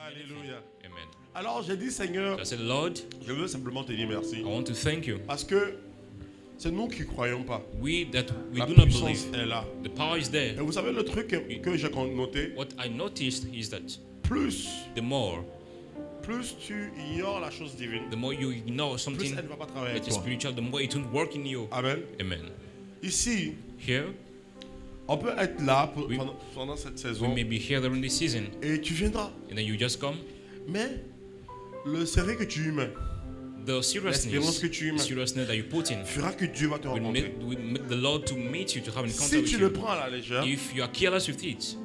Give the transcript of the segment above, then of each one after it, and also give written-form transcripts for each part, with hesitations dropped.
Alléluia. Amen. Alors j'ai dit, Seigneur, I said, Lord, je veux simplement te dire merci. I want to thank you. Parce que c'est nous qui ne croyons pas. We La do not puissance believe. est là. The power is Et there. vous savez, le truc que j'ai noté, What I noticed is that plus the more tu ignores la chose divine, you ignore plus something elle ne va pas travailler avec that is toi. spiritual, the more it won't work in you. Amen. Amen. Ici, Here, on peut être là Oui. pendant cette we saison may be here during this season, et tu viendras. and then you just come. Mais le sérieux que tu y mets The L'espérance que tu y mets seriousness that you put in fera que Dieu va te will rencontrer. make the Lord to meet you, to have an encounter Si with tu you. le prends à la légère, If you are careless with it,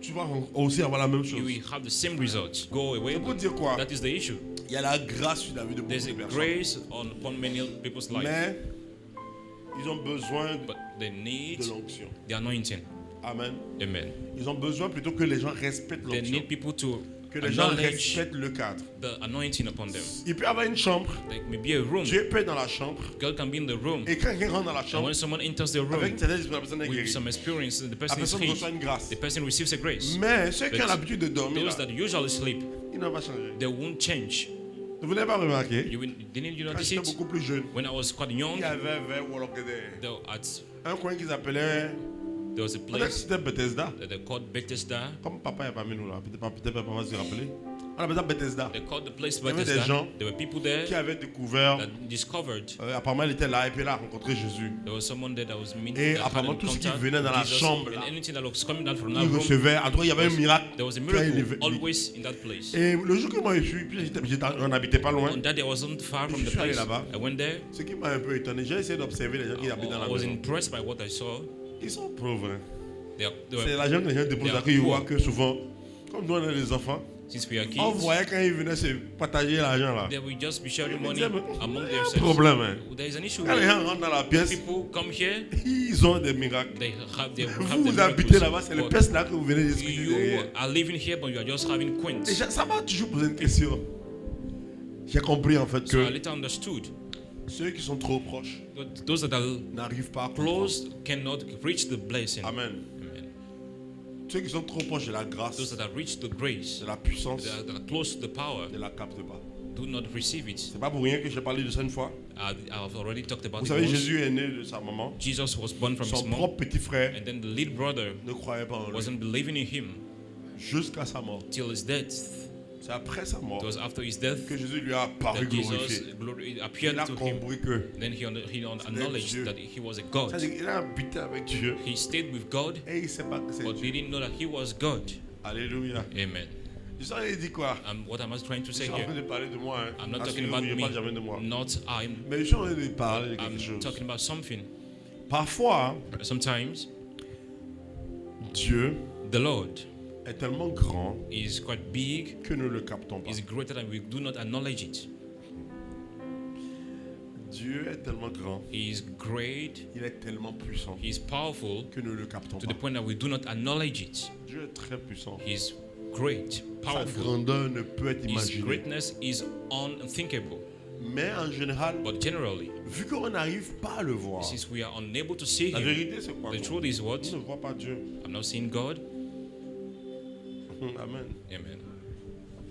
tu vas aussi avoir la même you chose. will have the same result. Go away. C'est pour dire quoi? That is the issue. Il y a la grâce sur la vie de beaucoup There's de a personnes. grace upon many people's life, Mais ils ont besoin but they need de l'onction. the anointing. Amen. Amen. Ils ont besoin plutôt que les gens respectent They l'onction. need people to Que les gens acknowledge respectent le cadre. the anointing upon them. Il peut y avoir une chambre. There may be a room. Dieu peut être dans la chambre. God can be in the room. Et quand quelqu'un rentre dans la And chambre, when someone enters the avec room une certaine expérience, la personne est with guérie. some experience, the La person is personne healed. reçoit une grâce. The person receives a grace. Mais ceux qui But ont l'habitude de dormir, Those là, that usually sleep, ils n'ont pas changé. they won't change. Vous n'avez pas remarqué? Didn't you Quand notice j'étais it? beaucoup plus jeune, When I was quite il young, y avait vers un coin qu'ils appelaient, there was a peut-être que place c'était Bethesda. that they called Bethesda. Comme papa n'est pas parmi nous là, peut-être papa va se rappeler. On appelle ça Bethesda. They called the place Il y avait des Bethesda. gens There were people there Qui avait découvert, that discovered apparemment il était là et puis il a rencontré Jésus. there was someone there that was meeting. Et that had apparemment an tout ce qui encounter venait dans la with Jesus, chambre là, and anything that was coming out from that il room, recevait. En tout cas, il y avait un miracle. there was a quand il miracle est- always in that place. Et le jour que moi je suis, puis on n'habitait pas loin. On that day I wasn't far from Je the suis allé place. là-bas. I went there. Ce qui m'a un peu étonné, j'ai essayé d'observer les gens qui habitent dans la I was maison. impressed by what I saw. Ils sont pauvres. Hein. They C'est were, l'argent que les gens déposent They là are qu'ils poor. voient que souvent, comme nous on est des enfants, since we are on kids, voyait quand ils venaient se partager l'argent là. they will just be sharing Il me money disait, mais among il y a un themselves. problème. Hein. There is an issue. Quand les Where gens rentrent dans la pièce, people come here, ils ont des miracles. they have the Vous habitez miracles. là-bas, c'est les But pièces là que vous venez discuter you derrière. are living here, but you are just having Et quints. ça m'a toujours posé une question. J'ai compris en fait So I que later understood ceux qui sont trop proches that those that are n'arrivent pas à comprendre. close cannot reach the blessing. Amen. Amen. Ceux qui sont trop proches de la grâce, Those that have reached the grace, de la puissance, that are close to the power, ne la captent pas. do not receive it. C'est pas pour rien que j'ai parlé de ça une fois. I've already talked about Vous it savez, once. Jésus est né de sa maman. Jesus was born from his Son mom, propre petit frère and then the lead brother ne croyait pas en lui wasn't believing in him jusqu'à sa mort. till his death. C'est après sa mort It was after his death que Jésus lui a apparu that Jesus glorifié. appeared Il a to him. compris que Then he acknowledged Dieu. that he was a God. c'est-à-dire qu'il a habité avec Dieu He stayed with God, et il ne sait pas que c'est but Dieu. he didn't know that he was God. Alléluia. Amen. Je sais, il dit quoi? What am I trying to Je say suis en train here? de parler de moi. Hein. I'm not talking Assurez-vous, about je ne me, parle jamais de moi. not I. Mais je suis en train de parler de quelque I'm chose. talking about something. Parfois, Sometimes Dieu the Lord est tellement grand is quite big, que nous ne le captons pas. is greater than we do not acknowledge it. Dieu est tellement grand, He is great, il est tellement puissant he is powerful que nous ne le captons to pas. the point that we do not acknowledge it. Dieu est très puissant. He is great, Sa powerful. grandeur ne peut être His imaginée. greatness is unthinkable. Mais en général, But generally, vu qu'on n'arrive pas à le voir, since we are unable to see la him, vérité c'est quoi? the truth is what? On ne voit pas Dieu. I'm not seeing God. Amen. Amen.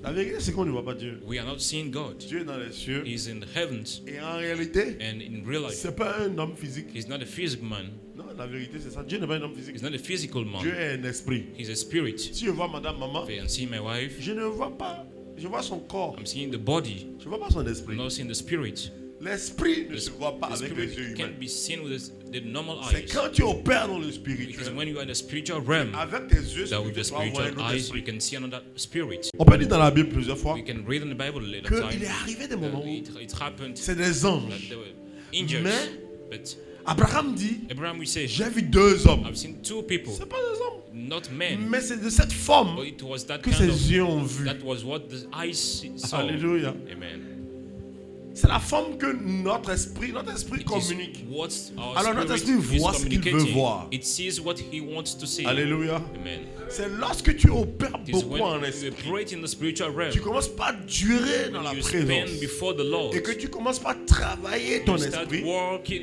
La vérité c'est qu'on ne voit pas Dieu. We are not seeing God. Dieu est dans les cieux. He's in the heavens, Et en réalité, and in real life, c'est pas un homme physique. he's not a physical man. Non, la vérité c'est ça. Dieu n'est pas un homme physique. He's not a physical Dieu man. est un esprit. He's a spirit. Si je vois madame, maman, If I can see my wife, je ne vois pas. Je vois son corps. I'm seeing the body. Je ne vois pas son I'm esprit. not seeing the spirit. L'esprit ne The, se voit pas the avec les yeux spirit humains. can't be seen with the normal C'est eyes. quand tu opères dans le Because spirituel, when you are in the spiritual realm, avec tes yeux that with the spirituels, tu vas voir un spiritual autre eyes, esprit. you can see another spirit. On peut lire dans la Bible plusieurs fois We can read in the Bible a little qu'il est time arrivé des that moments où it happened c'est des that anges. there were angels. Mais But Abraham dit, Abraham will say, j'ai vu deux hommes. I've seen two people, C'est pas des hommes, not men, mais c'est de cette forme but it was that que kind of, ses yeux ont vu. that was what the eyes saw. Alléluia. Amen. C'est la forme que notre esprit It is communique. what our Alors notre spirit esprit is voit ce qu'il veut communicating. voir. It sees what he wants to see. Alléluia. Amen. C'est lorsque tu opères It is beaucoup when en you esprit, operate in the spiritual realm, tu commences pas à durer dans la you présence stand before the Lord, et que tu commences pas à travailler ton you start esprit,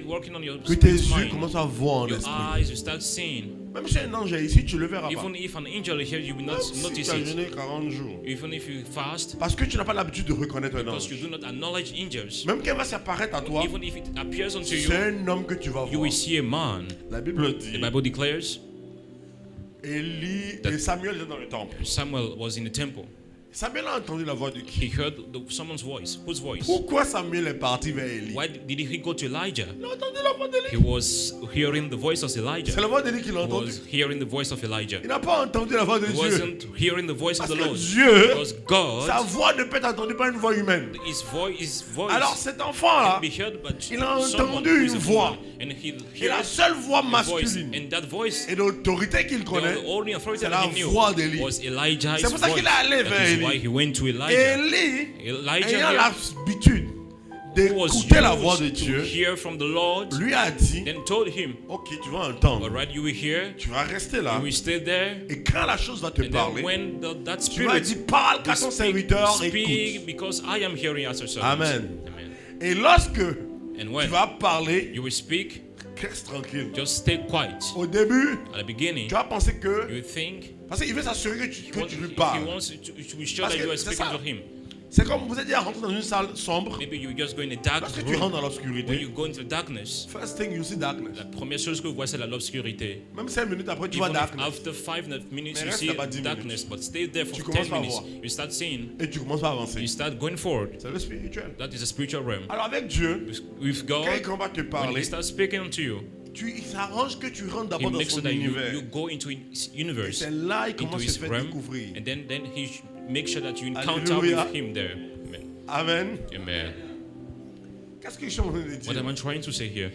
working on your que tes spirit yeux mind, commencent à voir en your esprit. eyes, you start seeing. Même si un ange est ici, tu ne le verras pas. Even if an angel is here, you will Même not si notice tu as it. jeûné 40 jours. Even if you fast, Parce que tu n'as pas l'habitude de reconnaître un because you ange. do not acknowledge angels. Même quand il va s'apparaître à toi, Even if it appears unto c'est you, un homme que tu vas you voir. will see a man. La Bible The dit, Bible declares Élie et Samuel étaient dans le temple. Samuel was in the temple. Samuel a entendu la voix de qui? He heard someone's voice. Whose voice? Pourquoi Samuel est parti vers Élie? Why did he go to Elijah? Il a entendu la voix d'Élie. He was hearing the voice of C'est Elijah. la voix d'Élie qu'il a He entendue. was hearing the voice of Elijah. Il n'a pas entendu la voix de He Dieu. wasn't hearing the voice of Parce the que Lord. Dieu, Because sa God, voix ne peut être entendue par une voix humaine. his voice Alors cet enfant-là, can be heard by il a someone entendu who is une a voix. woman. And he et la heard seule voix a voice. masculine And that voice, et d'autorité qu'il the connaît, only authority c'est that la he knew voix d'Élie. was Elijah's C'est pour ça voice. qu'il est allé vers That is Élie. why he went to Elijah. Élie, Elijah ayant here, l'habitude who was d'écouter la voix de used to Dieu, hear from the Lord, lui a dit, then told him, ok, tu vas entendre, alright, you will hear, tu vas rester là, you will stay there, et quand la chose va te and then parler, when that tu vas spirit dire, parle qu'à ton serviteur, écoute. speak, because I am hearing as a servant. Amen. Amen. Et lorsque And tu when vas parler, you will speak, reste tranquille. just stay quiet. Au début, At the beginning, tu vas penser que, you think parce qu'il veut s'assurer que he tu lui parles. wants to be sure Parce that que you are c'est speaking ça. to him. C'est comme vous êtes déjà rentré dans une salle sombre. Maybe you just go in a dark Lorsque tu room. rentres dans When l'obscurité, you go into darkness, first thing you see darkness. la première chose que vous voyez, c'est l'obscurité. Même 5 minutes après, tu vois Even if darkness. after 5 minutes Mais you reste see là-bas 10 darkness, but stay there for Tu 10 commences à minutes. voir. You start seeing, Et tu commences à avancer. you start going forward. C'est le spirituel. That is a spiritual realm. Alors avec Dieu, With quand il God, commence à te when parler, He starts speaking unto you, il s'arrange que tu rentres He d'abord dans makes son sure that univers. you go into His Et universe, c'est là qu'il into commence à His se faire realm, découvrir. and then He makes sure that you encounter Alléluia. with Him there. Amen. Amen. Amen. Qu'est-ce que je suis en train de What am dire? I trying to say here?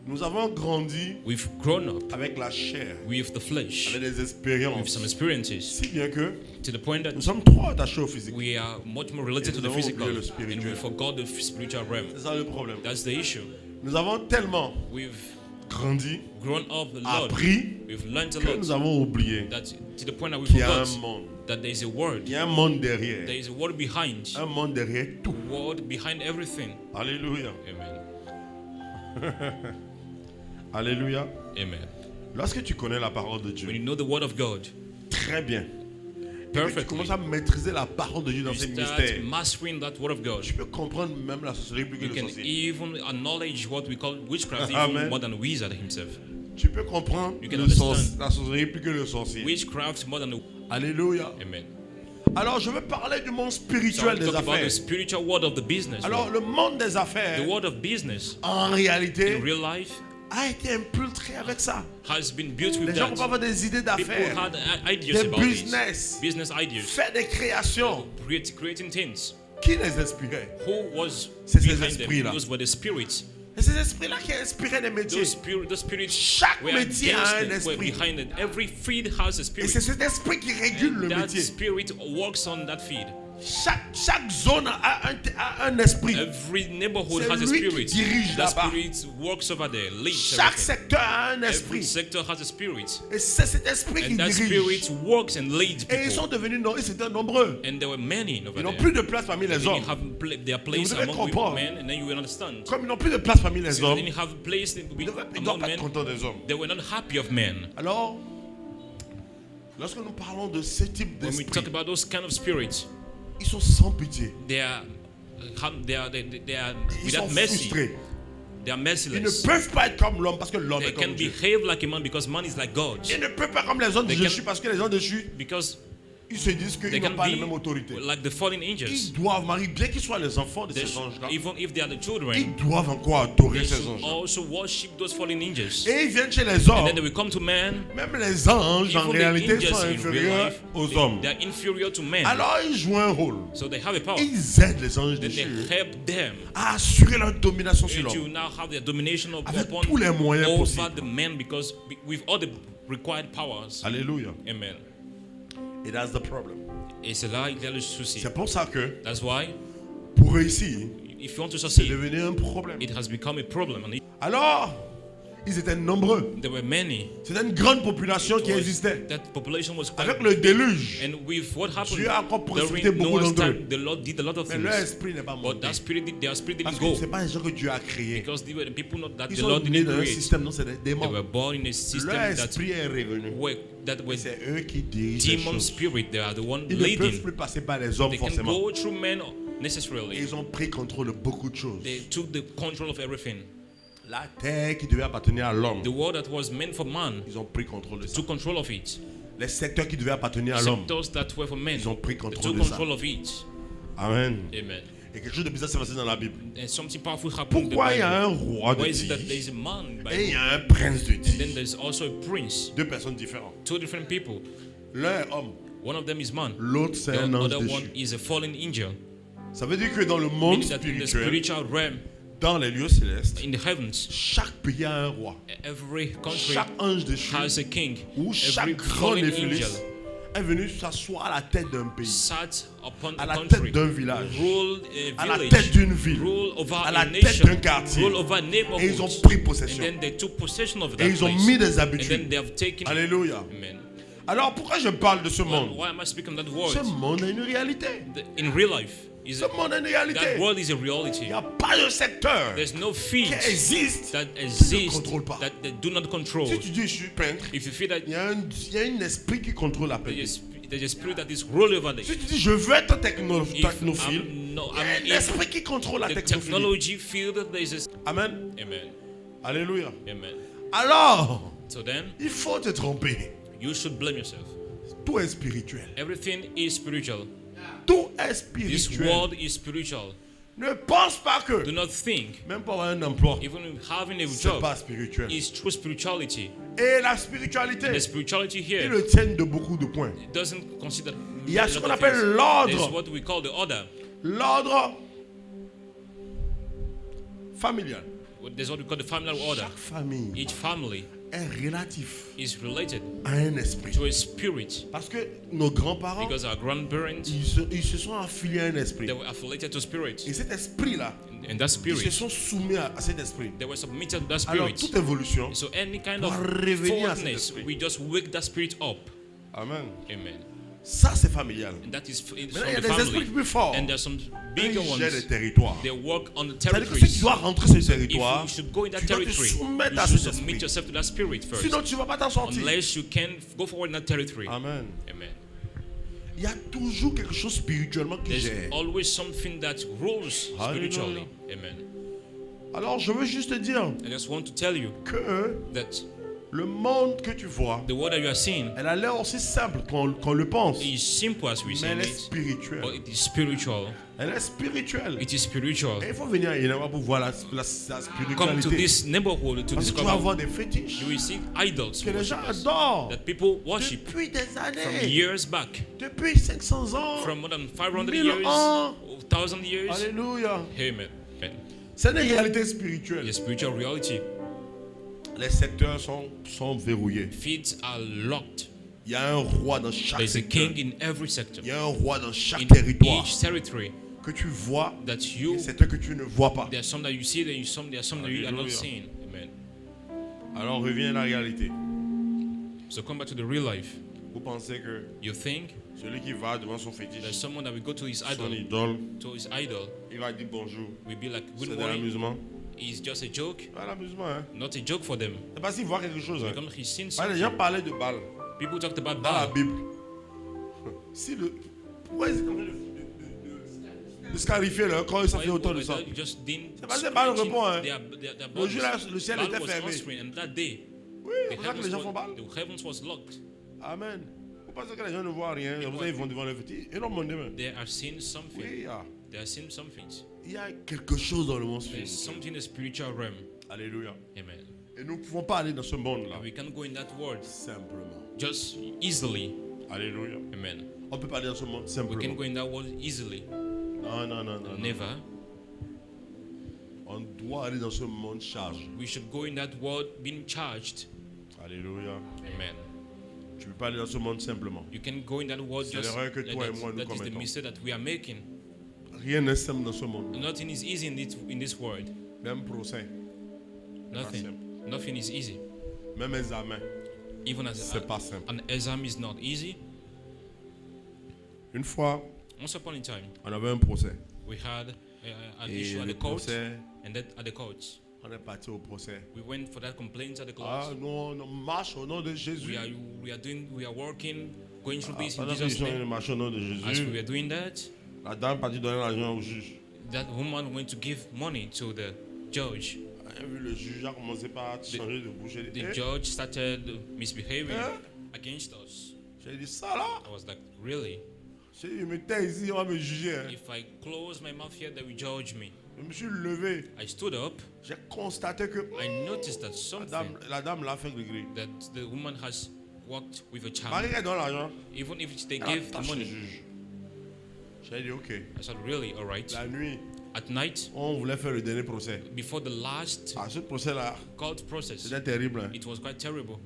Nous avons grandi We've grown up avec la chair, with the flesh, avec des with expériences. some experiences, Si bien que to the point that nous sommes trop attachés au physique. we are much more related to Et the nous avons physical, oublié le and spirituel. we forgot the spiritual realm. C'est ça le problème. That's the issue. Nous avons tellement We've grandi, grown up a lot. appris, We've learned a que nous lot. avons oublié That to the point that we qu'il y a un forgot monde. that there is a word. Il y a un monde derrière. There is a word behind. Un monde derrière tout. A word behind everything. Alléluia. Amen. Alléluia. Amen. Lorsque tu connais la parole de When Dieu, you know the word of God très bien, et que tu perfectly, commences à maîtriser la parole de Dieu dans you ses start mystères, mastering that word of God. tu peux comprendre même la sorcellerie plus que You le can sorcier. even acknowledge what we call witchcraft Amen. even more than a wizard himself. Tu peux comprendre You can la understand. sorcellerie plus que le sorcier. Witchcraft more than a... Alléluia. Amen. Alors je veux parler du monde So spirituel I'm des talking about affaires. the spiritual world of the business. Alors le monde des The affaires, world of business en in réalité, real life a été impultré avec ça. has been built with Les gens peuvent that. avoir des idées People d'affaires, had ideas des about business, it. Business ideas. faire des créations. Creating things. Qui les inspirait? Who was C'est ces behind them? esprits-là. Those were the spirits. Et ces esprits-là qui inspiraient des métiers. The spirits Chaque were métier a un against them, were esprit. behind it. Every field has a Et spirit. c'est cet esprit qui régule le That métier. spirit works on that field. Chaque zone a un esprit. Every neighborhood C'est has a lui qui spirit. dirige That là-bas. spirit works over there, leads Chaque everything. secteur a un Every esprit. sector has a spirit. Et c'est cet esprit qui And that dirige. spirit works and leads Et ils sont people. devenus ils étaient nombreux. And there were many over Ils n'ont there. plus de place parmi les They hommes. didn't have their place devez among comprendre. men, and then you will understand. Comme ils n'ont plus de place parmi les Since they hommes, didn't have place ils ne doivent among pas être men, contents des hommes. they were not happy of men. Alors, lorsque nous parlons de ce type When we d'esprit, talk about those kind of spirits, ils sont sans pitié. they are Ils sont without mercy. frustrés. They are Ils ne merciless. peuvent pas être comme l'homme parce que l'homme They est can comme Dieu. behave like a man because man is like God. Ils ne peuvent pas comme les hommes They déchus can- parce que les hommes déchus, Because ils se disent they qu'ils n'ont can pas la même be autorité. like the fallen angels. Ils doivent, Marie, bien qu'ils soient les enfants de They ces should- anges-là, even if they are the children, ils doivent encore adorer they ces should anges. also worship those fallen angels. Et ils viennent chez les And then hommes. they will come to man. Même les anges, en Even the réalité, angels sont in real inférieurs life, aux hommes. they are inferior to men. Alors, ils jouent un rôle. So they have a power. Ils aident les anges Then they déchus help them à assurer leur domination sur to l'homme. now have their domination Avec upon tous les moyens over possibles. the men because with all the required powers. Alléluia. Amen. Et that's the problem. Et c'est là qu'il y a le souci. C'est pour ça que, That's why pour réussir, if you want to c'est succeed, devenu un problème. it has become a problem. And Alors, Ils étaient nombreux. There were many. C'était une grande population qui Was- existait. that population was quite Avec le déluge, and with what happened Dieu a encore précipité during beaucoup Noah's d'entre eux. time, the Lord did a lot of Mais leur things. esprit n'est pas But monté. their spirit Parce didn't que go. ce n'est pas des gens que Dieu a créés. Because they were the people not that Ils the sont Lord nés didn't dans un create. système, non, c'est des They démons. were born in a system Leur that esprit est revenu. were Et c'est eux qui dirigent les demon choses. spirit. They are the one Ils ne peuvent leading. plus passer par les hommes They can forcément. go through men Et necessarily. ils ont pris contrôle de beaucoup de choses. They took the control of everything. La terre qui devait appartenir à l'homme, The world that was meant for man ils ont pris contrôle de ça. took control of it. Les secteurs qui devaient appartenir à l'homme, Sectors that were for men, ils ont pris they contrôle took de ça. control of it. Amen. Amen. Et quelque chose de bizarre s'est passé dans la Bible. And something powerful happened in the Pourquoi il y a un Bible. roi de Why is it that there Tyr is a man in the et il y Bible? a un prince de And then Tyr? there's also a prince. Deux personnes différentes. Two different people. L'un est homme, One of them is man. l'autre c'est The un ange other one déchu. is a fallen angel. Ça veut dire que dans le monde Meaning that in the spirituel, spiritual realm, dans les lieux célestes, in the heavens, chaque pays a un roi. every country Chaque ange déchu has a king. ou Every chaque grand fallen néphilis angel est venu s'asseoir à la tête d'un pays, sat upon à a la country, tête d'un village, ruled à a la village, tête d'une ville, rule over à la a tête nation, d'un quartier. rule over a Et ils ont neighborhood. pris And possession. then they took possession of that Et ils ont place. mis des And then habitudes. they have taken. Alléluia. Amen. Alors pourquoi je parle de ce monde? Why am I speaking that Ce word? monde a une réalité. In real life, Ce monde a une réalité. that world is a Il reality. n'y a pas de secteur There's no qui field existe that qui ne exists contrôle pas. that they do not control. Si tu dis je suis peintre, If you feel that il y a un esprit qui contrôle la peinture. there's a spirit that is ruling over Si the tu dis je veux être if technophile, no, il y a I'm un in esprit qui contrôle la the technophilie. technology field, there is a Amen. amen, Alléluia. amen. Alors, So then il faut te tromper. you should blame yourself. Tout est spirituel. Everything is spiritual. Tout est This spirituel. world is spiritual. Ne pense pas Do que not think même pas avoir un emploi, even having a c'est job pas spirituel. is true spirituality. Et la spiritualité, The spirituality ils here le tiennent de beaucoup de points. doesn't consider Il y a a ce lot qu'on of appelle things. There's l'ordre. what we call the order. L'ordre familial. There's what we call the familial order. Chaque famille Each family est relatif is related à un esprit. to a spirit Parce que nos grands-parents, because our grandparents ils se sont affiliés à un esprit. they were affiliated to spirit, Et cet esprit-là, and that ils se spirit sont soumis à cet esprit. they were submitted to that Alors, spirit. toute évolution, So any kind doit of revenir à cet forwardness, esprit. we just wake that spirit up. Amen. Amen. Ça, c'est familial. And that is it's Maintenant, from il y a the des esprits family. plus forts. And there's some Eux, bigger ils gèrent les ones. territoires. They work on the C'est-à-dire que si tu territories. dois rentrer sur ce If territoire, you should go in that tu dois te territory, soumettre à you should cet submit esprit. yourself to that spirit first. Sinon, tu ne vas pas t'en sortir. Unless you can go forward in that territory. Amen. Amen. Il y a toujours quelque chose spirituellement qui There's gère. always something that rules Hallelujah. spiritually. Amen. Alors, je veux juste te dire I just want to tell you que that le monde que tu vois, the word that you are seeing elle a l'air aussi simple qu'on le pense. is simple as we Mais say elle est it, spirituelle. but it is spiritual. Elle est spirituelle. It is spiritual. Et il faut venir à Yenama pour voir la Come to spiritualité. this neighborhood to Parce que tu vas discover. avoir des fétiches You will see idols que les gens worshippers adorent that people worship depuis des from années, years back, depuis 500 ans. from more than 500 1000 years, ans. 1,000 years. Alléluia. Amen. Amen. C'est une réalité spirituelle. The spiritual reality. Les secteurs sont verrouillés. Feet are locked. Il y a un roi dans chaque There's a secteur. king in every sector. Il y a un roi dans chaque In territoire each territory que tu vois that et you, secteurs que tu ne vois pas. there are some that you see, there are some that you are not Hallelujah. seeing. Amen. Alors on revient à la réalité. So come back to the real life. Vous pensez que You think celui qui va devant son there's fétiche, someone that will go to his son idol, idole, il il va dire bonjour. will be like, C'est good de morning. l'amusement. It's just a joke, Pas l'amusement, hein. not a joke for them. C'est parce qu'il voit quelque chose. Hein. Because he's seen Les something. gens parlaient de Baal People talked about dans la Baal. Bible. Si le. Pourquoi ils ont de scarifier leur corps, ça fait autant de sang. You just didn't C'est parce que Baal scratch répond, hein. their Le jour là, bodies. le ciel Baal était was fermé. answering, and that day, Oui, c'est pour ça que les gens font Baal. the heavens was locked. Amen. Vous pensez que les gens ne voient rien, ils vont devant le fétiche. Ils n'ont demandé même. They are seeing something. Oui, They are seeing something. il y a quelque chose dans le monde There's spirituel. something in the spiritual realm. Alléluia. Amen. Et nous ne pouvons pas aller dans ce monde-là And we can go in that world simplement. just easily. Alléluia. Amen. On ne peut pas aller dans ce monde We can simplement. go in that world easily. Non, non, non, non. Never. On doit aller dans ce monde chargé. We should go in that world being charged. Alléluia. Amen. Tu ne peux pas aller dans ce monde simplement. You can go in that world C'est just l'erreur que toi et moi nous that is the commettons. mistake that we are making. Rien n'est simple dans ce monde. Nothing is easy in this world. Même procès. Nothing. simple. Nothing is easy. Même examen, Even as c'est pas simple. an exam is not easy. Une fois, Once upon a time, on avait un procès. we had an Et issue at le the court, procès, and then at the courts, on est parti au procès. we went for that complaint at the Ah court. non, on marche au nom de Jésus. We are working, going through this in Pendant que Jesus' les gens name. marchent au nom de As we Jésus, were doing that, la dame partit donner l'argent au juge. that woman went to give money to the judge. Elle a vu le juge a commencé par changer de bouche. Elle dit, The eh, judge started misbehaving Huh? against us. j'ai dit ça là. I was like, really? J'ai dit, je me tais ici, on va me juger. Hein. If I close my mouth here, they will judge me. Je me suis levé. I stood up. J'ai constaté que I noticed that la something dame l'a fait gré. that the woman has worked with a child. Marie, elle donne l'argent. Even if they Elle gave the attache le money. juge. J'ai dit, ok. I said, really? All right. La nuit, At night, on voulait faire le dernier procès. before the last Ah, ce procès-là, court process, c'était terrible. Hein. it was quite terrible.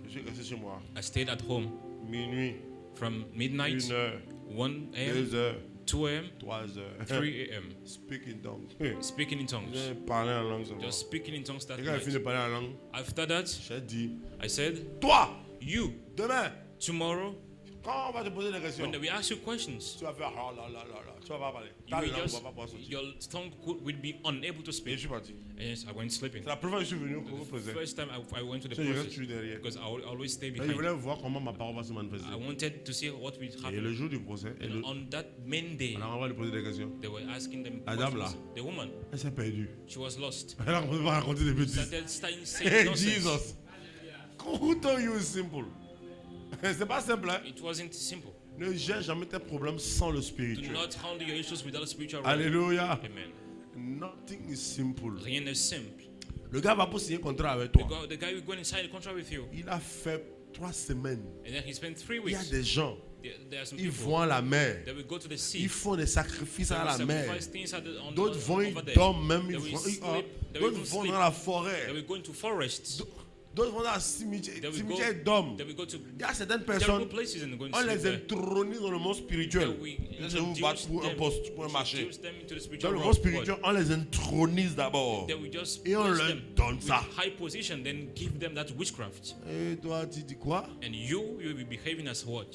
Je suis resté chez moi. I stayed at home Minuit, from midnight, 1 heure, 1 a.m., 2 heures, 2 a.m., 3 heures. 3 a.m. Speak in tongues. Speaking in tongues. J'ai parlé en langue. seulement. Just speaking in tongues that Et quand j'ai fini de night. parler en langue, After that, j'ai dit, I said, toi, you, demain, tomorrow, quand on va te poser des questions, when we ask you questions, tu vas faire ah là là là là. Tu vas pas parler. you Ta will langue just, va pas pouvoir sortir. your tongue will be unable to Et je speak. suis parti. And yes, I went sleeping. C'est la première fois que je suis venu au procès. First time I went to the Je reste process toujours derrière. because I always stay Et je behind. voulais voir comment ma parole va se manifester. I wanted to see what will Et happen. le jour du procès, And on that main day, on va lui poser des questions. they were asking them La dame là. questions. The woman, Elle s'est perdue. she was lost. Elle a commencé à raconter des bêtises. Started saying Hey, nonsense. Jesus. Who told you it's simple? C'est pas simple, hein? It wasn't simple. Ne gère jamais tes problèmes sans le Do spirituel. not handle your issues without a spiritual realm. Alléluia. Amen. Nothing is simple. Rien n'est simple. Le gars va pour signer un contrat avec toi. The guy will go and sign a contract with you, Il a fait 3 semaines. and then he spent 3 Il y a weeks. des gens, There are some ils people vont à la mer. that will go to the sea. Ils font des sacrifices They à will la mer. sacrifice things on D'autres vont, ils over there. dorment même. They will sleep. They will D'autres even vont sleep. dans la They forêt. will go into forests. D'autres vont dans le cimetière. They will Cimetière go, d'hommes. they will go to Il y a certaines terrible personnes, places and go and on sleep les there. intronise dans le monde spirituel. Then we Laissez-vous introduce battre pour un them- poste, pour un marché. introduce them into the Dans spiritual le monde world. spirituel, on les intronise d'abord. Then we just Et on place leur them donne with ça. high position, then give them that witchcraft. Et toi, tu dis quoi? And you will be behaving as what?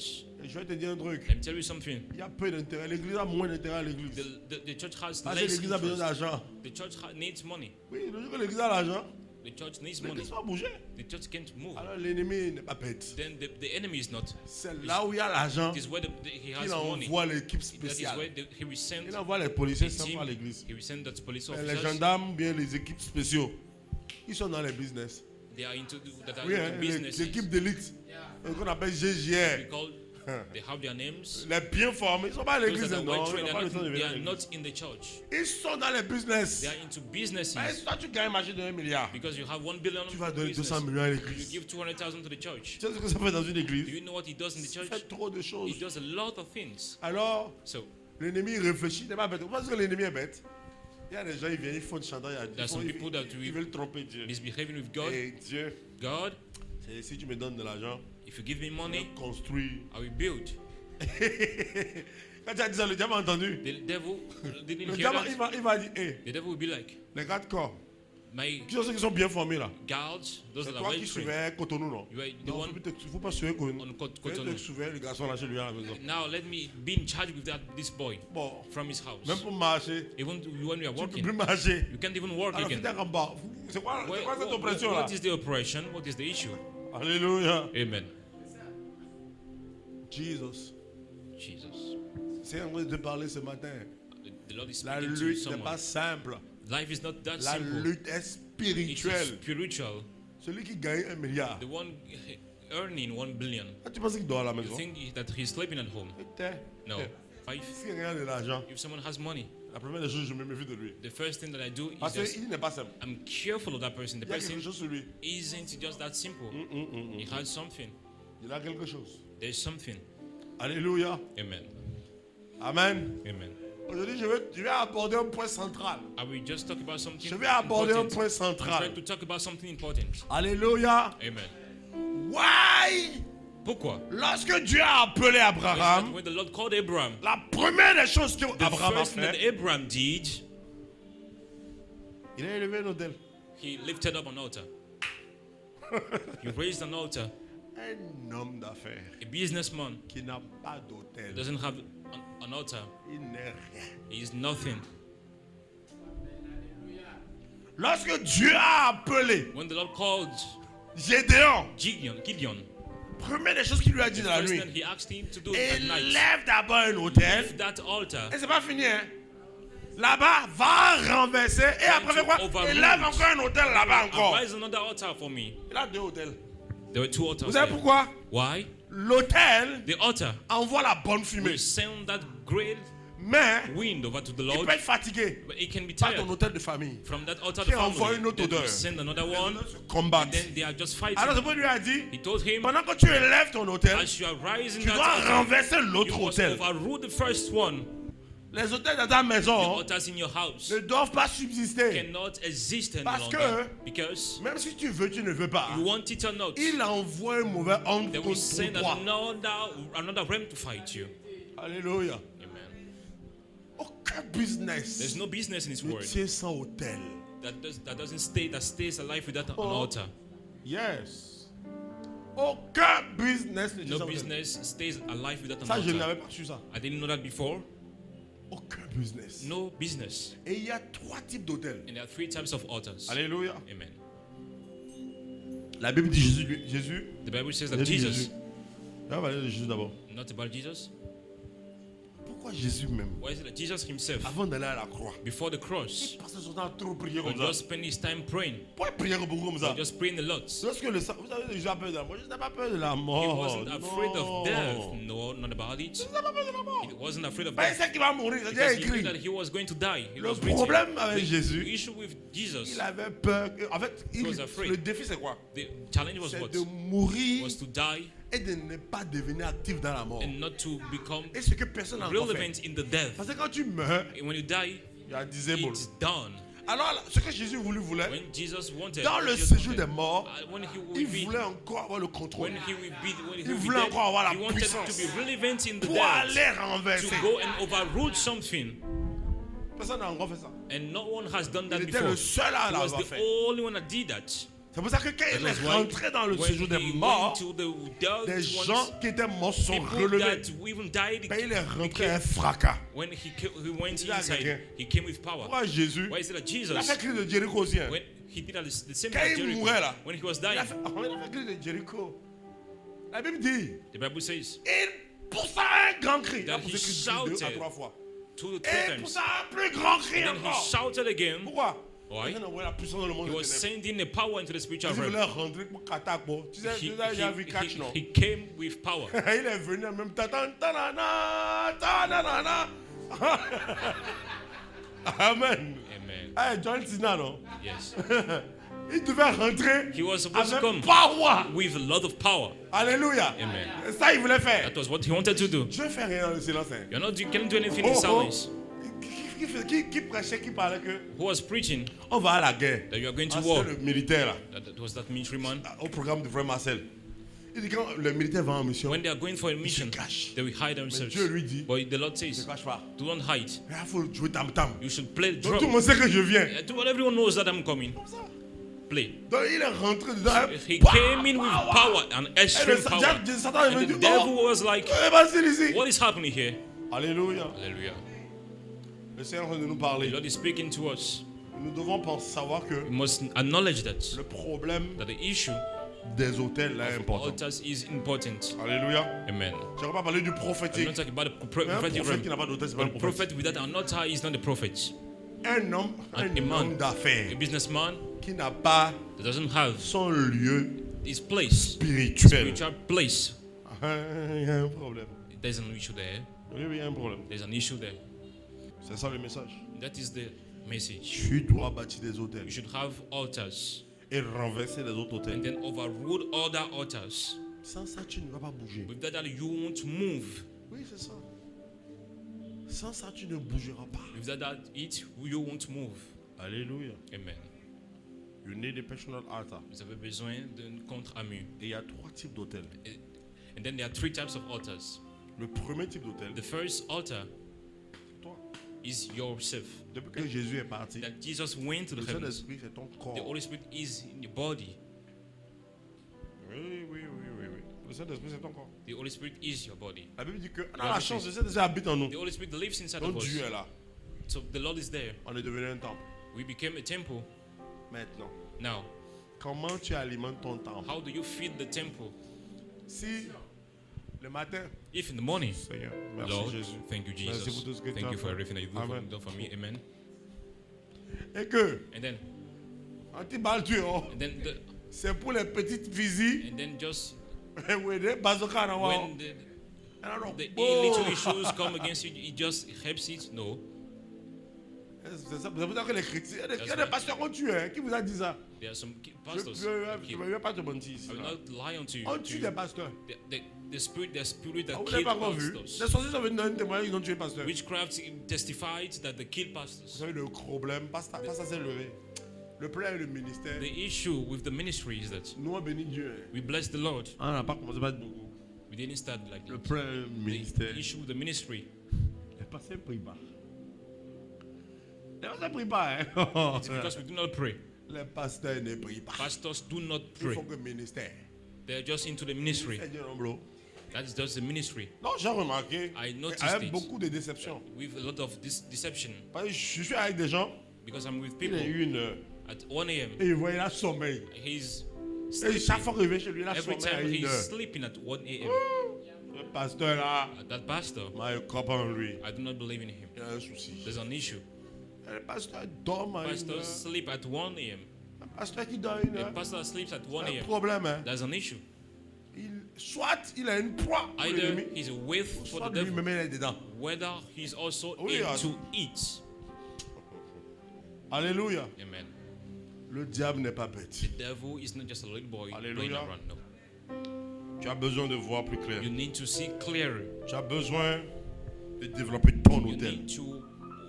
Et je vais te dire un truc. Let me tell you something. Il y a peu d'intérêt. L'église a moins d'intérêt à l'église. The church has Parce que less l'église a besoin interest. d'argent. The church needs money. Oui, le jour que l'église a l'argent, The church needs money. l'église va bouger. The church can't move. Alors l'ennemi n'est pas bête. Then the enemy is not. C'est là où il y a l'argent It is where he has qu'il money. envoie l'équipe That is spéciale. where he will send Il envoie les policiers a sans team. à l'église. He will send that police Mais les officers. gendarmes, bien les équipes spéciaux, ils sont dans les business. They are into that are Oui, into hein, business. l'équipe d'élite, qu'on appelle GGR. They have their names. Les bien formés, ils sont pas à Those l'église. that are well Non, ils trained, n'ont pas le temps de they venir à are l'église. not in the church. Ils sont dans les business. They are into businesses. Mais toi, tu gagnes un marché de 1 milliard. Because you have 1 billion Tu vas donner business. 200 millions à You l'église. give 200,000 to the church. Tu sais ce que ça fait dans une Do église? you know what he does in the Il church? fait trop de choses. He does a lot of things. Alors, So l'ennemi réfléchit, il n'est pas bête. Vous pensez que l'ennemi est bête? Il y a des gens, ils viennent, ils font du chantage, There are some people that ils veulent tromper Dieu. misbehaving with God. Et Dieu, God, c'est si tu me donnes de l'argent, if you give me je money, vais construire. I will build. Quand tu as dit ça, le diable a entendu. The devil didn't Le hear diable, that. il va dire, hé, The devil will be like, les 4 corps, my qui sont ceux qui sont bien formés là? guards, those C'est that are toi well qui trained. suivais Cotonou, non? You are the Non, one il ne faut pas suivre Cotonou. on Cotonou. Cotonou. Tu suivais le garçon là chez lui à la maison. Now let me be in charge with this boy Bon, from his house. même pour marcher, Even when we are tu ne peux working, plus marcher. you can't even work Alors, again. tu es en bas. C'est quoi cette oppression là? What is the oppression? What is the issue? Alléluia. Amen. Jesus. Jesus. C'est en train de te parler ce matin. The Lord is La speaking to lutte n'est pas someone. simple. Life is not that La simple. lutte est It is spirituelle. spiritual. Celui qui gagne 1 milliard. The one earning 1 billion. Ah, tu penses qu'il dort à la You maison? think that he's sleeping at home? Tais. No. Eh, Si quelqu'un a de l'argent, If someone has money, la première des choses, je me méfie de lui. the first thing that I do is Parce just, qu'il n'est pas simple. I'm careful of that person. The Il y a quelque person chose sur lui. isn't just that simple. He has something. Il a quelque chose. There's something. Alléluia. Amen. Amen. Amen. Aujourd'hui, je vais aborder un point central. I will just talk about something Je vais aborder un important. point I'm trying central. to talk about something important. Alléluia. Amen. Why? Pourquoi? Lorsque Dieu a appelé Abraham, When the Lord called Abraham, la première des choses que the Abraham a first thing that fait, Abraham did, il a élevé un hôtel. he lifted up an altar. You raised an altar. Un homme d'affaires A businessman qui n'a pas d'autel, doesn't have an altar. il n'est rien. He is nothing. Lorsque Dieu a appelé When the Lord called Gédéon, Gideon, première des choses qu'il lui a dit dans la first nuit, thing he asked him to do at night, élève d'abord un autel. lift that altar. Et c'est pas fini, hein. Là-bas, va renverser. Et après, fais quoi? overrule. Élève encore un autel là-bas And encore. rise another altar for me. Il a deux hôtels. There were two altars Vous savez there. pourquoi? Why? L'autel The altar envoie la bonne will fumée. send that great Mais wind over to the il Lord, peut être fatigué but it can be par tired ton hôtel de famille. from that altar Qui to envoie family. une autre Then odeur. will send another Les one, autres se and combattent. then they are just fighting. Alors, c'est pourquoi il lui a dit, He told him, pendant que tu élèves ton hôtel, as you are rising tu that dois altar, renverser you l'autre must hôtel. overrule the first one. Les hôtels dans ta The maison altars in your house ne doivent pas subsister. cannot exist any Parce longer que- because Même si tu veux, tu ne veux pas. you want it or not, Il envoie un mauvais homme they will contre send toi. another realm to fight you. Alléluia. Amen. Aucun business There's no business in His ne word tient sans hôtel. that stays alive without an Oh. altar. Yes. Aucun business ne tient No sans hôtel. business stays alive without an Ça, je altar. n'avais pas su ça. I didn't know that before. Aucun business. No business. Et il y a trois types d'hôtels. And there are three types of altars. Alléluia. Amen. La Bible dit Jésus. The Bible says that Jésus. Jesus, On va parler de Jésus d'abord. not about Jesus. Pourquoi Jésus même, Why is it that Jesus himself, avant d'aller à la croix, before the cross, il passait son temps à trop prier would comme ça? just spend his time praying, Pourquoi il priait beaucoup comme ça? or just praying a lot? Lorsque vous savez, Jésus a peur de la mort. Jésus n'a pas peur de la He mort. wasn't afraid Non. of death. No, not about it. Jésus n'a pas peur de la mort. He wasn't afraid of Ben, il death. sait qu'il va mourir. C'est Because déjà he knew écrit. that he was going to die. It Le was written. problème avec The Jésus, issue with Jesus, il avait peur. En fait, was afraid. le défi c'est quoi? the challenge was C'est what? de mourir Was to die et de ne pas devenir actif dans la mort. and not to become Et ce que personne n'a encore fait. relevant in the death. Parce que quand tu meurs, And when you die, il y a disabled. it's done. Alors, ce que Jésus voulait, When Jesus wanted, dans le Jesus séjour wanted, des morts, when he il will be, voulait encore avoir le contrôle when he will be, when he Il will be voulait dead, encore avoir la he wanted puissance to be relevant in the pour death, aller to renverser. go and overrule something. Personne n'a encore fait ça. And no one has done that Il était before. le seul à He was l'avoir the fait. only one that did that. C'est pour ça que quand That il was est why rentré dans le when séjour des he morts, went to the dead des ones, gens qui étaient morts sont people relevés. that even died, Quand il est rentré, became- un fracas. when he went Il a inside, rien. he came with power. Pourquoi Jésus? Why is it that Il a Jesus, fait cri de Jéricho aussi. Hein. when he did the same Quand at il Jericho, mourait là, when he was il a dying, fait cri de Jéricho. La Bible dit, the Bible says, il poussa un grand cri. Il a That poussé he cri deux à shouted. trois fois. 2 or 3 Et il times. poussa un plus grand cri And then he encore. shouted again. Pourquoi? Why? Il a envoyé la puissance dans le monde He des was ténèbres. sending the power into the spiritual Il realm. voulait rentrer pour Katak. Tu sais, He, tu sais, il a vu catch, non? he came with power. Il est venu en même temps. Ta-ta-na-na, ta-na-na-na. Amen. Amen. Hey, John Cena, non? Yes. Il devait rentrer He was supposed to come avec power. with a lot of power. Alléluia. Amen. Ça, il voulait faire. That was what he wanted to do. Je ne fais rien dans le silence. Hein. You can't do anything in silence. Qui prêchait, qui parlait que Who was preaching on va à la guerre. that you are going to Ah, war? c'est le militaire là, That was that military man. au programme de Frère Marcel. Il dit quand le militaire va en mission, When they are going for a mission, cache. they will hide themselves. Dieu lui dit, But the Lord ne says, cache pas. do not hide. Il faut jouer tam-tam. You should play the Donc tout le drum. monde sait que je viens. Everyone knows that I'm coming. Comme ça. Play. Donc il est rentré dedans. He came in with power, an Et extreme le power. Satan est And venu the dire, devil oh, was like, vas-y ici. what is happening here? Alléluia. Hallelujah. Le Seigneur est en train de nous The parler. Lord is speaking to us. Nous devons savoir que We must acknowledge that le problème the issue des hôtels là est of important. altars is important. Alléluia. Amen. Je ne vais pas parler du I'm prophétique. not talking about the Mais un prophetic prophète qui n'a realm. pas d'hôtel, c'est pas But un a prophète. prophet without an altar is not a prophet. Un homme, A un man, homme d'affaires a businessman qui n'a pas that doesn't have son lieu his place, spirituel. spiritual place. Il y a un problème. There's an issue there. Oui, il y a un problème. There's an issue there. C'est ça le message. That is the message. Tu dois bâtir des hôtels You should have altars et renverser les autres hôtels. and then overrule other altars. Sans ça, tu ne vas pas bouger. With that, you won't move. Oui, c'est ça. Sans ça, tu ne bougeras pas. With that, you won't move. Alléluia. Amen. You need a personal altar. Vous avez besoin d'un contre-armure. Et il y a trois types d'hôtels. And then there are 3 types of altars. Le premier type d'hôtel, The first altar c'est toi. is yourself. Depuis que Jésus est parti, That Jesus went to le the heavens. Saint-Esprit, c'est ton The corps. Holy Spirit is in your body. Oui. Le Saint-Esprit, c'est ton corps. The Holy Spirit is your body. La Bible dit que on a la chance, le Saint-Esprit habite en nous. The Holy Spirit lives inside Donc of us. Dieu est là. So the Lord is there. On est devenu un temple. We became a temple. Maintenant, Now, comment tu alimentes ton temple? how do you feed the temple? Si le matin, If in the morning, Seigneur, merci Lord, Jésus, thank you, merci Jesus. pour tout ce que tu Thank as you for fait. everything that you've Amen. done for me. Amen. Et que, And then, anti-balle tu es, c'est pour les petites visites. and then just Oui, des bazookas, non, when the little issues come against you, it just helps it. No, C'est pour ça que les chrétiens, il y a des why- pasteurs qu'on tue, hein. Qui vous a dit ça? there are some Je pastors. ne who kill. vais pas te mentir ici. I will là. not lie unto you. On to tue you. des pasteurs. The spirit Ah, that vous n'avez killed pas encore vu? pastors. Les sorciers sont venus dans un témoignage, ils ont tué le pasteur. Witchcraft testified that they killed Vous pastors. savez, le problème, pas ça s'est levé. Le problème est le ministère. The issue with the ministry is that Nous, on bénit Dieu. Hein. we bless the Lord. On n'a pas commencé par beaucoup. We didn't start like Le that. problème ministère. The issue with the ministry Les pasteurs ne prient pas. Les pasteurs ne prient pas. is Hein. because we do not pray. Les pasteurs ne prient pas. Pastors do not Il pray. faut que le ministère. They're just into the ministry. C'est Dieu, non, bro. That is just the ministry. Non, j'ai remarqué. I noticed Avec it. beaucoup de déceptions. With a lot of deception. Parce que je suis avec des gens. Because I'm with Il people est 1h. at 1 a.m. Et il voit, il a sommeil. He's Et sleeping. chaque fois qu'il vient chez lui, il a Every sommeil à time he's 1h. sleeping at 1 a.m. Le pasteur là, That pastor, moi, je crois pas en lui. I do not believe in him. Il y a un souci. There's an issue. Le pasteur dort à 1h. Pastors sleep at 1 a.m. Le pasteur qui dort à 1h. A pastor sleeps at 1 C'est un a.m. problème. Hein. There's an issue. Soit il a une proie pour Either l'ennemi, he's a with for soit the devil, lui-même il est dedans. whether he's also Oui, in ah. to eat. Alléluia. Amen. Le diable n'est pas bête. The devil is not just a little boy playing Hallelujah. around. No. Tu as besoin de voir plus clair. You need to see clearer. Tu as besoin de développer ton You hôtel. need to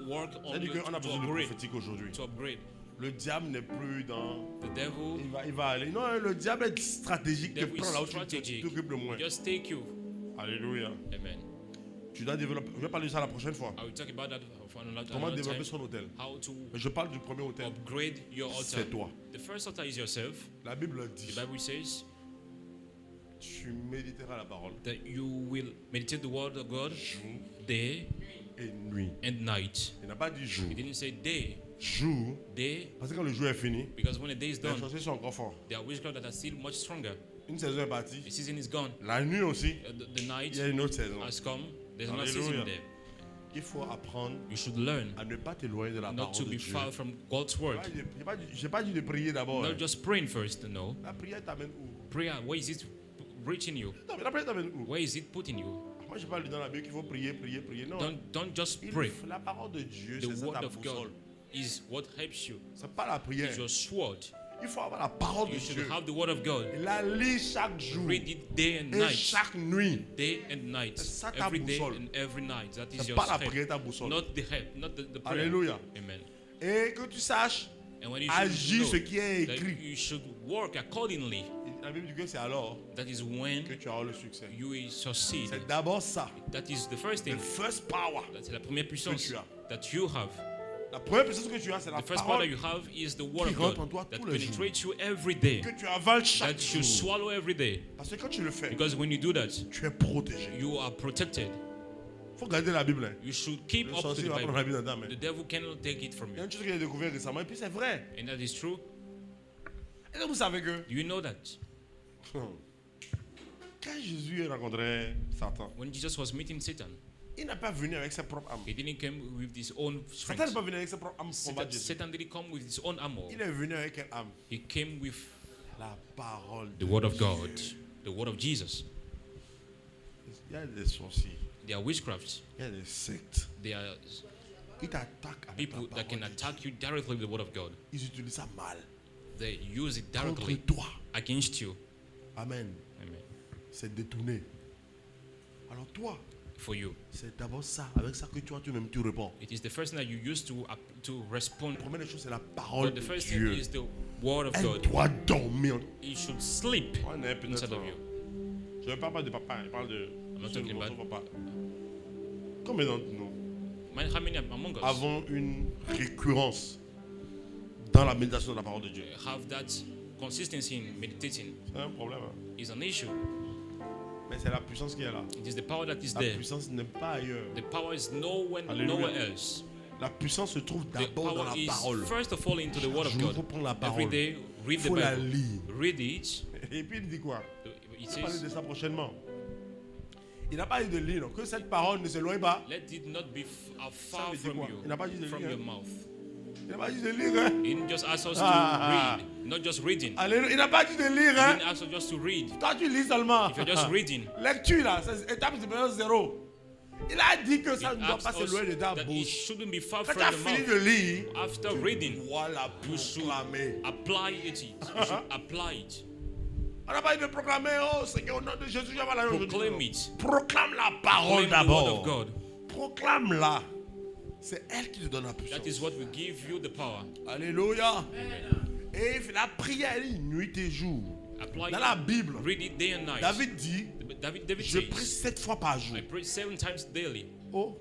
work on C'est-à-dire your, qu'on a to besoin de upgrade. prophétique aujourd'hui. To upgrade. Le diable n'est plus dans... The devil, Il va aller. Non, le diable est stratégique. the Te devil prend là où is tu strategic. t'occupes le moins. Just take you. Alléluia. Amen. Tu dois développer... Je vais parler de ça la prochaine fois. I will talk about that for another Comment time. développer son hôtel. How to Mais je parle du premier hôtel. upgrade your altar. C'est toi. The first altar is yourself. La Bible The dit, Bible says tu méditeras la parole that you will meditate the word of God jour day et nuit. and night. Il n'a pas dit jour. He didn't say day, Jour. day, Parce que quand le jour est fini, because when the day is les done, sorciers sont encore forts. there are witchcraft that are still much stronger. Une saison est partie. The season is gone. La nuit aussi, The il night y a une autre saison. has come. There's another season Hallelujah. there. Il faut apprendre You should learn à ne pas t'éloigner de la not to parole de be Dieu. far from God's word. Je n'ai pas dit de prier d'abord. Not just praying first, no. La prière t'amène où? Prayer, where is it reaching you? Non, mais la prière t'amène où? Where is it putting you? Moi, je parle dans la Bible qu'il faut prier, prier, prier. Non. Don't just Il pray. faut- la parole de Dieu, The c'est ça word ta of God boussole. is what helps you. C'est pas la prière. It's your sword. Il faut avoir la parole de You should Dieu. have the word of God. Et la lit chaque jour. Read it day and Et night. chaque nuit. Day and night. C'est ça ta Every day boussole. and every night. That is C'est your pas la help. prière ta boussole. Not the help, not the prayer. Alléluia. Amen. Et que tu saches And when you agir ce should qui est know that écrit. you should work accordingly, La Bible dit que c'est alors that is when que tu auras le succès. you will succeed. C'est d'abord ça. That is the first The thing. first power. That's la première puissance tu as. that you have. La première puissance que tu as, c'est la The first power that parole you have is the word qui of rentre en God toi that tous les jours. penetrates you every day, que tu avales chaque that you jour. swallow every day. Parce que quand tu le fais, Because when you do that, tu es protégé. you are protected. Il faut garder la Bible. Hein. You should keep Le up to sorcier the va prendre Bible. la Bible dans ta main. The devil cannot take it from Il y a you. une chose que j'ai découvert récemment, et puis c'est vrai. And that is true. Est-ce que vous savez que Do you know that? quand Jésus rencontrait Satan, When Jesus was meeting Satan, il n'a pas venu avec ses propres âmes. he didn't come with his own Satan n'est strength. pas venu avec ses propres âmes pour combattre Jésus. Satan didn't come with his own armor. Il est venu avec quelle âme? He came with La parole the de word of Dieu. God, the word of Jesus. Il y a des sorciers, They are witchcrafts. il y a des sectes. They are Ils t'attaquent avec people la that can parole de attack you directly with the word of God. Dieu. Ils utilisent ça mal. They use it Contre directly toi. against you. Amen. Amen. C'est détourné. Alors toi, For you. c'est d'abord ça. Avec ça que toi-même tu réponds. It is the first thing that you use to respond. La première des choses, c'est la parole But the de first thing Dieu. is the word of Elle God. doit dormir. You should sleep On est peut-être- inside of you. Je ne parle pas de papa, je parle de not ce talking nouveau about- papa. Combien d'entre nous How many among us avons une récurrence dans la méditation de la parole de Dieu? have that consistency in meditating C'est un problème. Hein. is an issue. Mais c'est la puissance qui est là. It is the power that is La there. puissance n'est pas ailleurs. The power is nowhere else. La puissance se trouve The d'abord dans power la is parole. first of all into the Word of Chaque jour, God. faut prendre la Every parole. day, read the Faut la Bible. lire. Read it. Et puis il dit quoi? It On va parler says, de ça prochainement. Il n'a pas dit de lire, donc que cette parole ne s'éloigne pas. let it not be far veut dire from quoi? you, Il n'a pas dit de from lire, your hein. mouth. Il n'a pas dit de lire. Hein? He didn't just ask us to Ah. read, not just reading. Alléluia. Il n'a pas dit de lire. He Hein? didn't ask us just to read. Toi, tu lis seulement. If you're just reading, Lecture, là, c'est étape supérieure 0. Il a dit que ça it ne doit asks pas us s'éloigner de ta that it bouche. shouldn't be far Quand from tu as your fini mouth. de lire, After tu reading, dois la you should proclamer. apply it. You should apply it. On n'a pas dit de proclamer, oh Seigneur, au nom de Jésus, je vais la Proclaim it. Proclame la parole Proclaim the word of d'abord. God. Proclame-la. C'est elle qui te donne la puissance. That is what will give you the power. Alléluia. Et la prière, elle est nuit et jour. Apply Dans la it. Bible, Read it day and night. David dit, David je prie says, 7 fois par jour. I pray 7 times daily. Oh.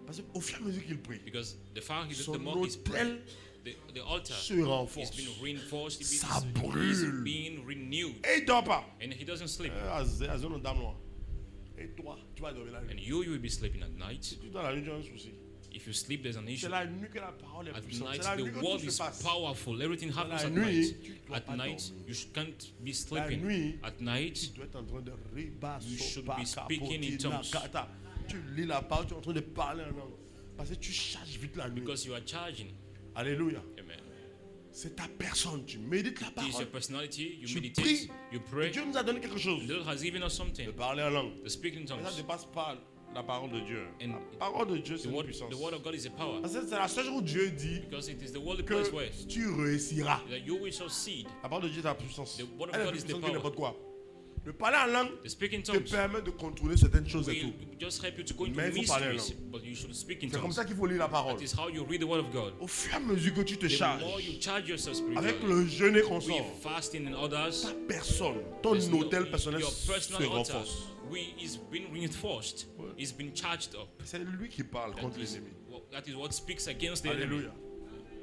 Parce qu'au fur et à mesure qu'il prie, Because the son more he's praying, autel the altar se is renforce. being reinforced, Ça is brûle. being renewed. Et il ne dort pas. And he doesn't sleep. Azon dame noire. Et toi, tu vas dormir la And nuit. you will be sleeping at night. Tu dors la nuit, tu as un souci. If you sleep, there's an issue. C'est la nuit que la parole est At puissante. night, C'est la nuit the que word tout is se passe. powerful. Everything happens la at nuit, night. tu dois At pas night, dormir. you can't be La sleeping. nuit, At night, tu dois être en train de riba, You should sopa, be speaking in capotina, tongues. kata. Tu lis la parole, tu es en train de parler en langue. Parce que tu charges vite la nuit. because you are charging. Alléluia. Amen. C'est ta personne. Tu médites la It is your parole. personality. You Tu meditate. pries. You pray. Dieu nous a donné quelque chose. The Lord has given us something. De parler en langue. To speak in Mais ça ne tongues. dépasse pas la parole de Dieu. And La parole de Dieu, c'est The une word, puissance. the word of God is a power. Parce que c'est la seule chose où Dieu dit Because it is the word place where que tu réussiras. that you will succeed. La parole de Dieu est ta puissance. The word of Elle est God plus is the puissante que power. n'importe quoi. De parler en langue The speaking te tongues permet de contrôler certaines choses et will tout. just help you to go into Mais il faut parler en mysteries, but you should speak in C'est comme tongues. ça qu'il faut lire la parole. That is how you read the word of God. Au fur et à mesure que tu te The charges more you charge yourself avec spiritually, le jeûne et with consort, fasting and others, ta personne, ton there's no- hôtel personnel your se personal altar renforce. is being reinforced, is being charged up. C'est lui qui parle contre les ennemis. That is what speaks against the enemy. Alléluia.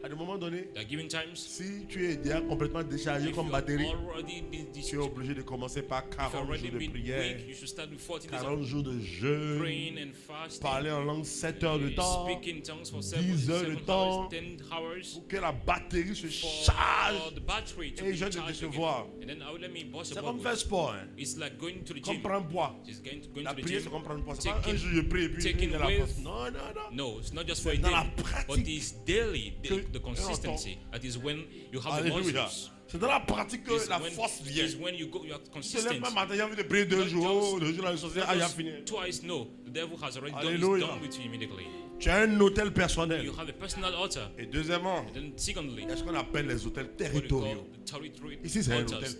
À des moments donnés, There are given times si tu es déjà complètement déchargé if comme you batterie, already been tu es obligé de commencer par if 40 already jours de been prière, weak, you should start with 40 days 40 of jours de jeûne, praying and fasting. parler en langue 7 heures de temps, Speak in tongues for 10 heures de 7 temps, hours, 10 hours. pour que la batterie se For charge. the battery to Et be je vais te charged décevoir. again. And then I will let me boss C'est about comme faire it. sport. Hein. It's like going to the Comme gym. prendre poids. It's going La to the prière, c'est gym. comme prendre poids. C'est pas un Taking- jour je prie et puis taking j'ai la with- force. Non, non, non. No, it's not just for a C'est dans la day, pratique but it's daily, que- the consistency. That is when you have the Alléluia. muscles. C'est dans la pratique que It's la force vient. is when you are Tu te lèves consistent. pas matin, j'ai envie de prier 2 Not jours, just- 2 jours dans le social, ah, il a fini. Twice, no. The devil has already Alléluia. done with you immediately. Tu as un hôtel personnel. You have a personal altar. Et deuxièmement, Then secondly, il y a ce qu'on appelle les hôtels what we call territoriaux. the territory Ici, c'est un altars. hôtel.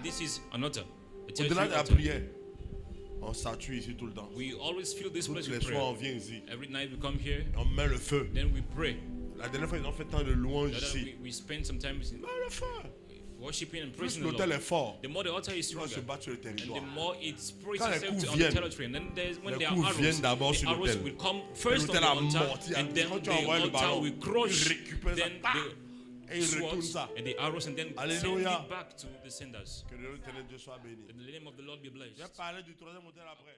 This is an altar. A Au-delà territory de la altar. prière, on s'attue ici tout le temps. We always fill this Tous place les with soirs, on prayer. vient ici. Every night we come here, On met le feu. then we pray. La dernière fois, ils ont fait tant de louanges The other ici. we spend some time Mets le feu. worshiping and Plus praising the l'hôtel Lord. est fort, The more the altar is il va se stronger, battre sur le and the territoire. more it spreads Quand les itself coups on the viennent, territory. And then when les there are coups arrows, viennent d'abord the sur arrows l'autel. will come first on the L'autel a altar, morti. and then Quand the tu envoies le altar ballon, will il crush récupère ça, then et il the retourne swords ça. and the arrows, and then send Alléluia. it back to the senders. Que le Dieu soit béni. And the name of the Lord be blessed. Je vais parler du troisième hôtel après.